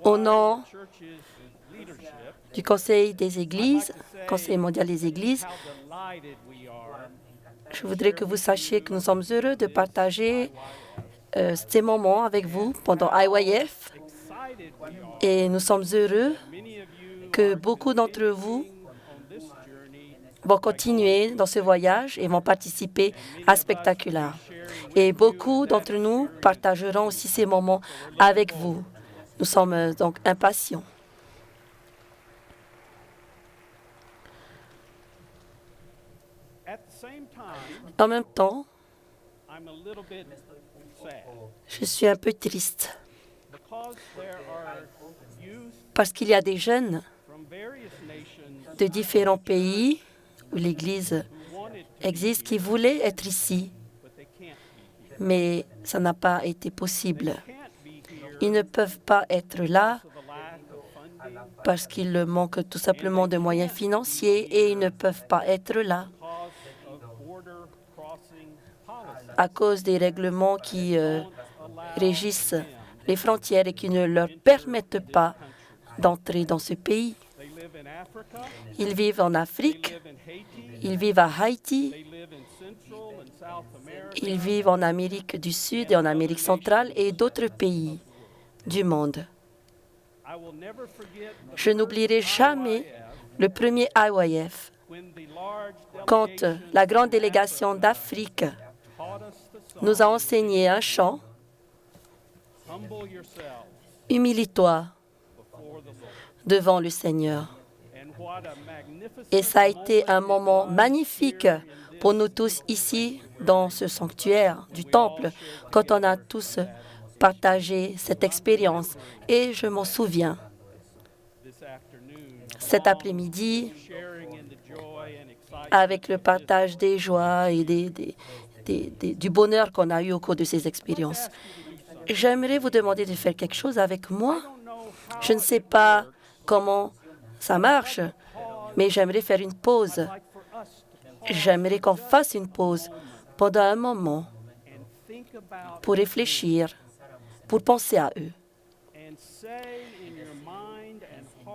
Au nom du Conseil des Églises, Conseil mondial des Églises, je voudrais que vous sachiez que nous sommes heureux de partager ces moments avec vous pendant IYF et nous sommes heureux que beaucoup d'entre vous vont continuer dans ce voyage et vont participer à Spectaculaire. Et beaucoup d'entre nous partageront aussi ces moments avec vous. Nous sommes donc impatients. En même temps, je suis un peu triste parce qu'il y a des jeunes de différents pays où l'Église existe qui voulaient être ici, mais ça n'a pas été possible. Ils ne peuvent pas être là parce qu'il manque tout simplement de moyens financiers et ils ne peuvent pas être là à cause des règlements qui régissent les frontières et qui ne leur permettent pas d'entrer dans ce pays. Ils vivent en Afrique, ils vivent à Haïti, ils vivent en Amérique du Sud et en Amérique centrale et d'autres pays du monde. Je n'oublierai jamais le premier IYF, quand la grande délégation d'Afrique nous a enseigné un chant, « Humilie-toi devant le Seigneur ». Et ça a été un moment magnifique pour nous tous ici dans ce sanctuaire du Temple, quand on a tous partagé cette expérience. Et je m'en souviens, cet après-midi, avec le partage des joies et du bonheur qu'on a eu au cours de ces expériences. J'aimerais vous demander de faire quelque chose avec moi. Je ne sais pas comment ça marche, mais j'aimerais faire une pause. J'aimerais qu'on fasse une pause pendant un moment pour réfléchir, pour penser à eux.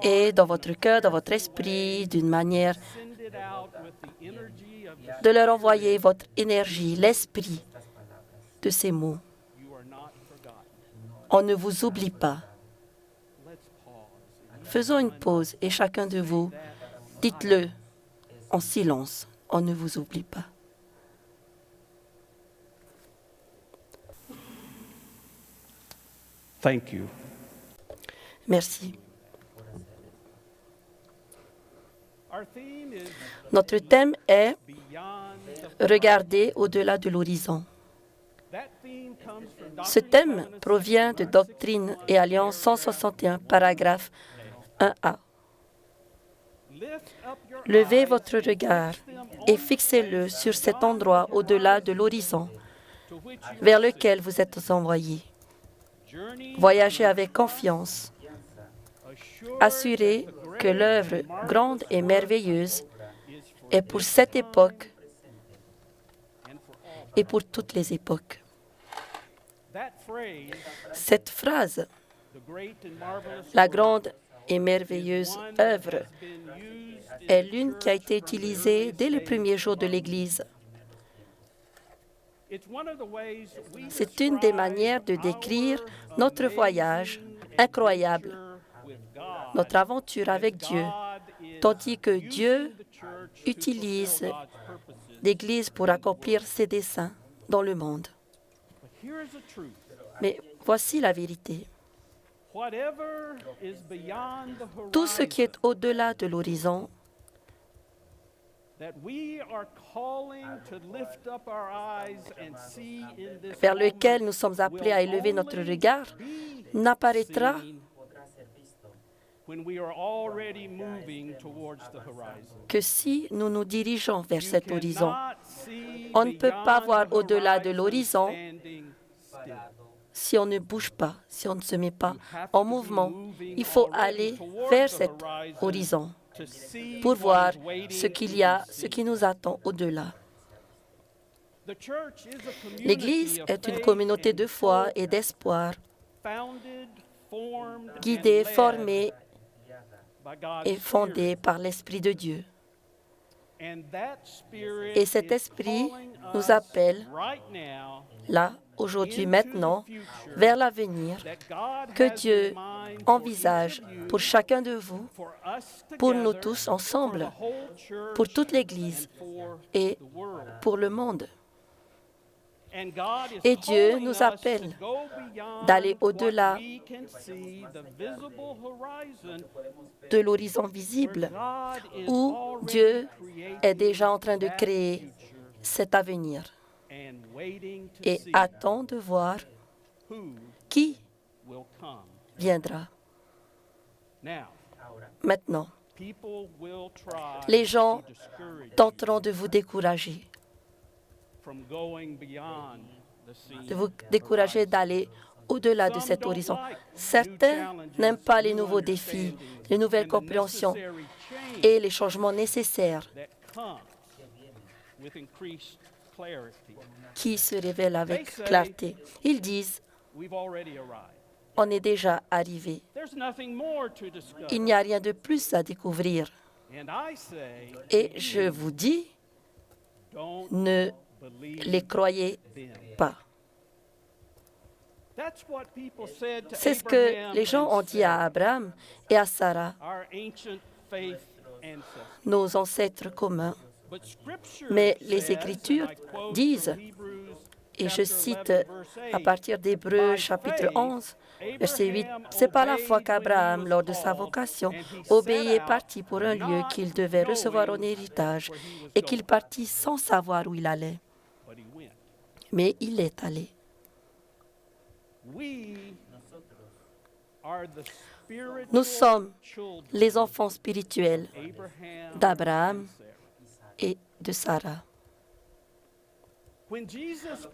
Et dans votre cœur, dans votre esprit, d'une manière de leur envoyer votre énergie, l'esprit de ces mots. On ne vous oublie pas. Faisons une pause et chacun de vous, dites-le en silence. On ne vous oublie pas. Thank you. Merci. Notre thème est « Regarder au-delà de l'horizon ». Ce thème provient de Doctrine et Alliance 161, paragraphe 1a. Levez votre regard et fixez-le sur cet endroit au-delà de l'horizon vers lequel vous êtes envoyés. Voyagez avec confiance. Assurez que l'œuvre grande et merveilleuse est pour cette époque et pour toutes les époques. Cette phrase, la grande et merveilleuse œuvre, est l'une qui a été utilisée dès les premiers jours de l'Église. C'est une des manières de décrire notre voyage incroyable, notre aventure avec Dieu, tandis que Dieu utilise l'Église pour accomplir ses desseins dans le monde. Mais voici la vérité. Tout ce qui est au-delà de l'horizon, vers lequel nous sommes appelés à élever notre regard, n'apparaîtra que si nous nous dirigeons vers cet horizon. On ne peut pas voir au-delà de l'horizon si on ne bouge pas, si on ne se met pas en mouvement. Il faut aller vers cet horizon pour voir ce qu'il y a, ce qui nous attend au-delà. L'Église est une communauté de foi et d'espoir guidés, formés et fondés par l'Esprit de Dieu. Et cet Esprit nous appelle, là, aujourd'hui, maintenant, vers l'avenir que Dieu envisage pour chacun de vous, pour nous tous ensemble, pour toute l'Église et pour le monde. Et Dieu nous appelle d'aller au-delà de l'horizon visible où Dieu est déjà en train de créer cet avenir et attend de voir qui viendra. Maintenant, les gens tenteront de vous décourager, d'aller au-delà de cet horizon. Certains n'aiment pas les nouveaux défis, les nouvelles compréhensions et les changements nécessaires qui se révèlent avec clarté. Ils disent, on est déjà arrivé. Il n'y a rien de plus à découvrir. Et je vous dis, ne les croyez pas. C'est ce que les gens ont dit à Abraham et à Sarah, nos ancêtres communs. Mais les Écritures disent, et je cite à partir d'Hébreux chapitre 11, verset 8, « C'est par la foi qu'Abraham, lors de sa vocation, obéit et partit pour un lieu qu'il devait recevoir en héritage, et qu'il partit sans savoir où il allait. Mais il est allé. » Nous sommes les enfants spirituels d'Abraham et de Sarah.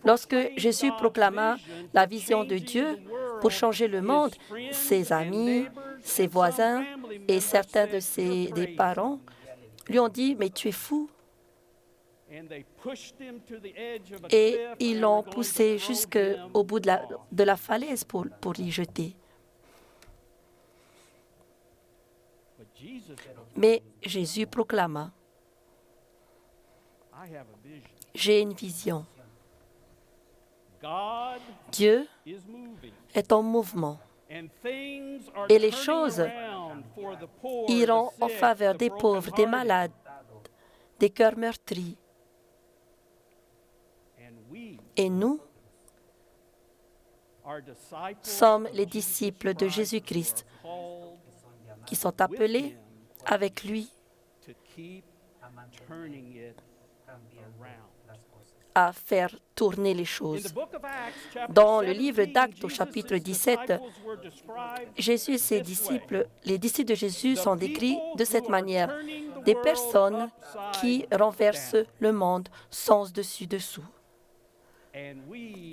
Lorsque Jésus proclama la vision de Dieu pour changer le monde, ses amis, ses voisins et certains de des parents lui ont dit « Mais tu es fou !» Et ils l'ont poussé jusqu'au bout de la falaise pour l'y jeter. Mais Jésus proclama, « J'ai une vision. Dieu est en mouvement et les choses iront en faveur des pauvres, des malades, des cœurs meurtris. Et nous sommes les disciples de Jésus-Christ qui sont appelés avec lui à faire tourner les choses. Dans le livre d'Actes, au chapitre 17, Jésus et ses disciples, les disciples de Jésus sont décrits de cette manière, des personnes qui renversent le monde sens dessus-dessous.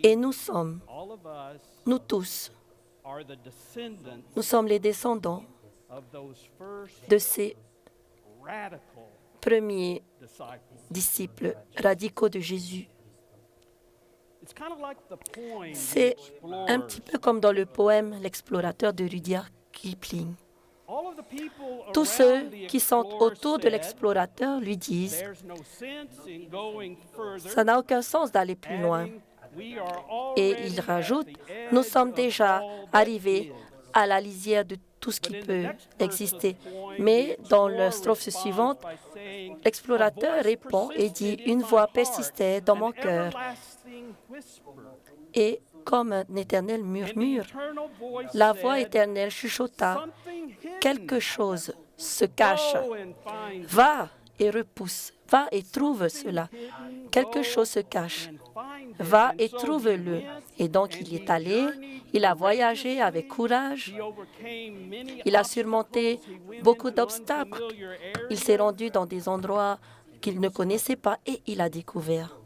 Et nous sommes, nous tous, nous sommes les descendants de ces premiers disciples radicaux de Jésus. C'est un petit peu comme dans le poème « L'explorateur » de Rudyard Kipling. Tous ceux qui sont autour de l'explorateur lui disent « Ça n'a aucun sens d'aller plus loin. » Et il rajoute « Nous sommes déjà arrivés à la lisière de tout ce qui peut exister. » Mais dans la strophe suivante, l'explorateur répond et dit « Une voix persistait dans mon cœur. » Et comme un éternel murmure, la voix éternelle chuchota, « Quelque chose se cache. Va et repousse. Va et trouve cela. Quelque chose se cache. Va et trouve-le. » Et donc il est allé, il a voyagé avec courage, il a surmonté beaucoup d'obstacles, il s'est rendu dans des endroits qu'il ne connaissait pas et il a découvert.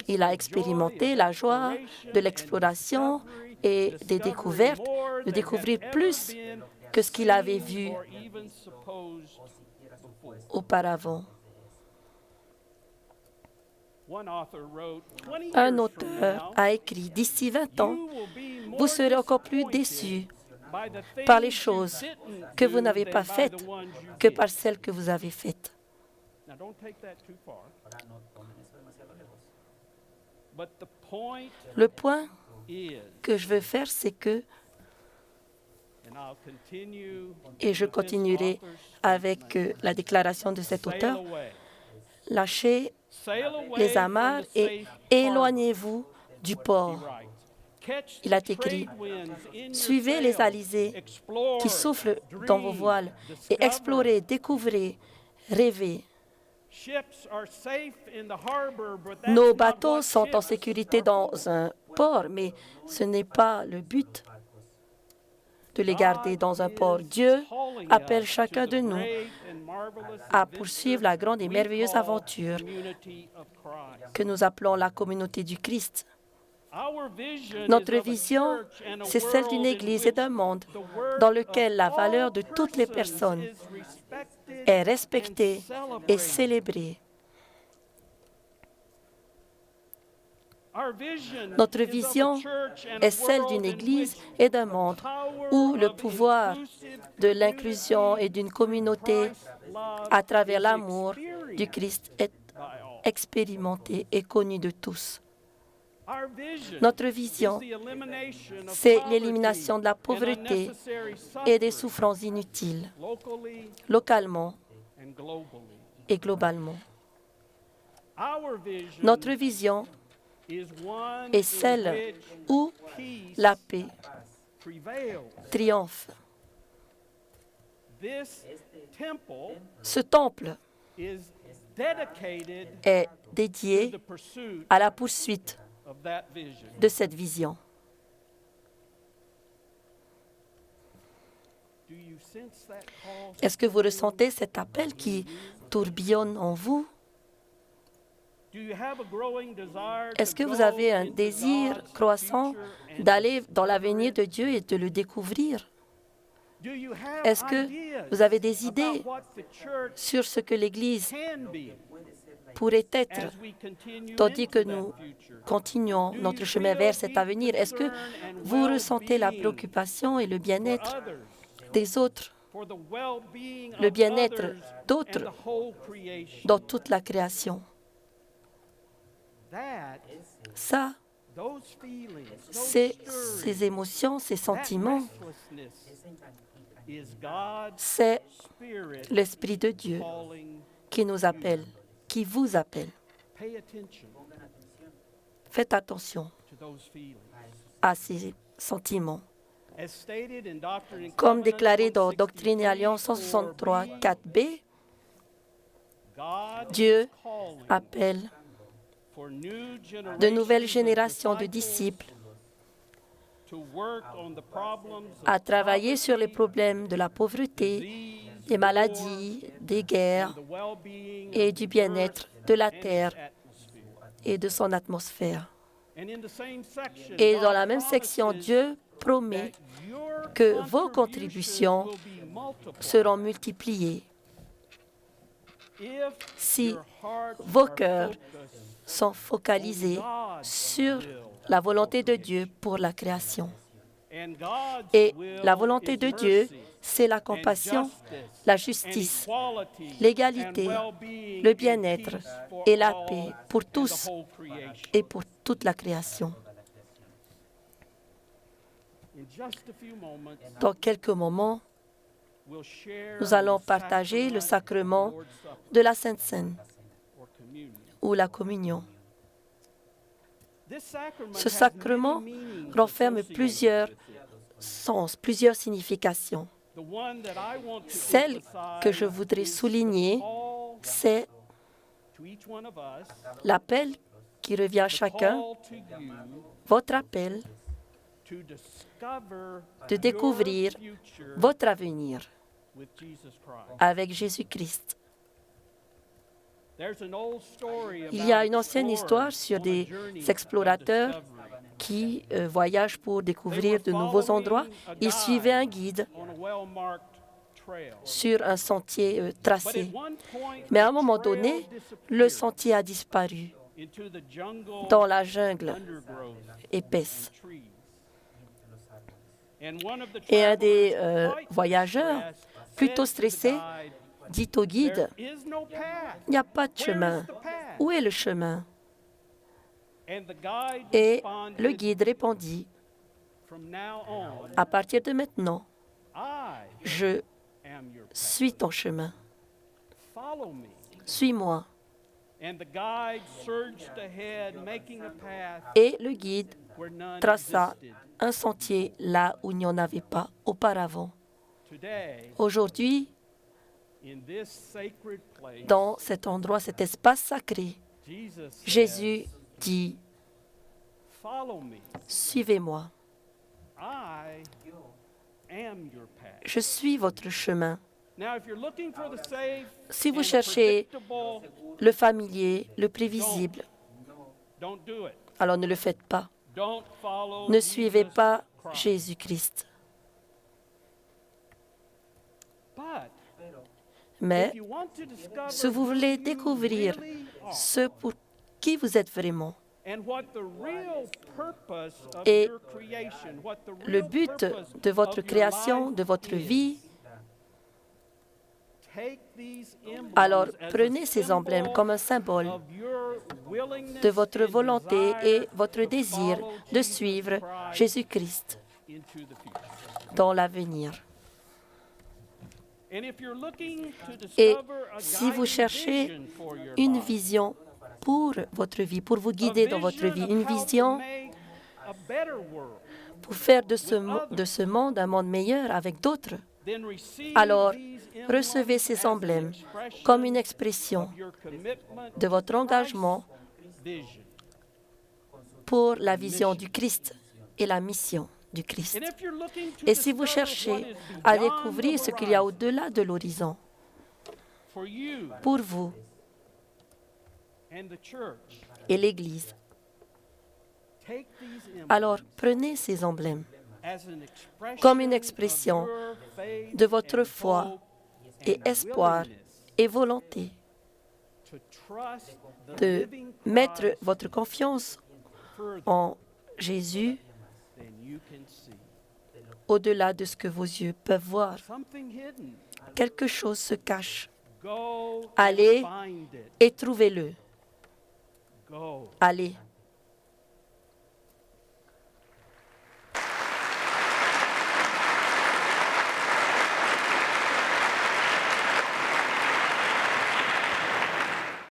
Il a expérimenté la joie de l'exploration et des découvertes, de découvrir plus que ce qu'il avait vu auparavant. Un auteur a écrit « D'ici 20 ans, vous serez encore plus déçus par les choses que vous n'avez pas faites que par celles que vous avez faites. Le point que je veux faire, c'est que, et je continuerai avec la déclaration de cet auteur, lâchez les amarres et éloignez-vous du port. Il a écrit, suivez les alizés qui soufflent dans vos voiles et explorez, découvrez, rêvez. Nos bateaux sont en sécurité dans un port, mais ce n'est pas le but de les garder dans un port. Dieu appelle chacun de nous à poursuivre la grande et merveilleuse aventure que nous appelons la communauté du Christ. Notre vision, c'est celle d'une Église et d'un monde dans lequel la valeur de toutes les personnes est respectée et célébrée. Notre vision est celle d'une Église et d'un monde où le pouvoir de l'inclusion et d'une communauté à travers l'amour du Christ est expérimenté et connu de tous. Notre vision, c'est l'élimination de la pauvreté et des souffrances inutiles, localement et globalement. Notre vision est celle où la paix triomphe. Ce temple est dédié à la poursuite de cette vision. Est-ce que vous ressentez cet appel qui tourbillonne en vous? Est-ce que vous avez un désir croissant d'aller dans l'avenir de Dieu et de le découvrir? Est-ce que vous avez des idées sur ce que l'Église pourrait être, tandis que nous continuons notre chemin vers cet avenir? Est-ce que vous ressentez la préoccupation et le bien-être des autres, le bien-être d'autres dans toute la création? Ça, ces émotions, ces sentiments, c'est l'Esprit de Dieu qui nous appelle, qui vous appelle. Faites attention à ces sentiments. Comme déclaré dans Doctrine et Alliance 163, 4b, Dieu appelle de nouvelles générations de disciples à travailler sur les problèmes de la pauvreté, des maladies, des guerres et du bien-être de la terre et de son atmosphère. Et dans la même section, Dieu promet que vos contributions seront multipliées si vos cœurs sont focalisés sur la volonté de Dieu pour la création. Et la volonté de Dieu, c'est la compassion, la justice, l'égalité, le bien-être et la paix pour tous et pour toute la création. Dans quelques moments, nous allons partager le sacrement de la Sainte Seine ou la communion. Ce sacrement renferme plusieurs sens, plusieurs significations. Celle que je voudrais souligner, c'est l'appel qui revient à chacun, votre appel de découvrir votre avenir avec Jésus-Christ. Il y a une ancienne histoire sur des explorateurs qui voyagent pour découvrir de nouveaux endroits. Ils suivaient un guide sur un sentier tracé. Mais à un moment donné, le sentier a disparu dans la jungle épaisse. Et un des voyageurs, plutôt stressé, dit au guide, « Il n'y a pas de chemin. Où est le chemin ?» Et le guide répondit, « À partir de maintenant, je suis ton chemin. Suis-moi. » Et le guide traça un sentier là où il n'y en avait pas auparavant. Aujourd'hui, dans cet endroit, cet espace sacré, Jésus dit, « Suivez-moi. Je suis votre chemin. » Si vous cherchez le familier, le prévisible, alors ne le faites pas. Ne suivez pas Jésus-Christ. Mais si vous voulez découvrir ce pour qui vous êtes vraiment et le but de votre création, de votre vie, alors prenez ces emblèmes comme un symbole de votre volonté et votre désir de suivre Jésus-Christ dans l'avenir. Et si vous cherchez une vision pour votre vie, pour vous guider dans votre vie, une vision pour faire de ce monde un monde meilleur avec d'autres, alors recevez ces emblèmes comme une expression de votre engagement pour la vision du Christ et la mission du Christ. Et si vous cherchez à découvrir ce qu'il y a au-delà de l'horizon, pour vous et l'Église, alors prenez ces emblèmes comme une expression de votre foi et espoir et volonté de mettre votre confiance en Jésus au-delà de ce que vos yeux peuvent voir. Quelque chose se cache. Allez et trouvez-le. Allez.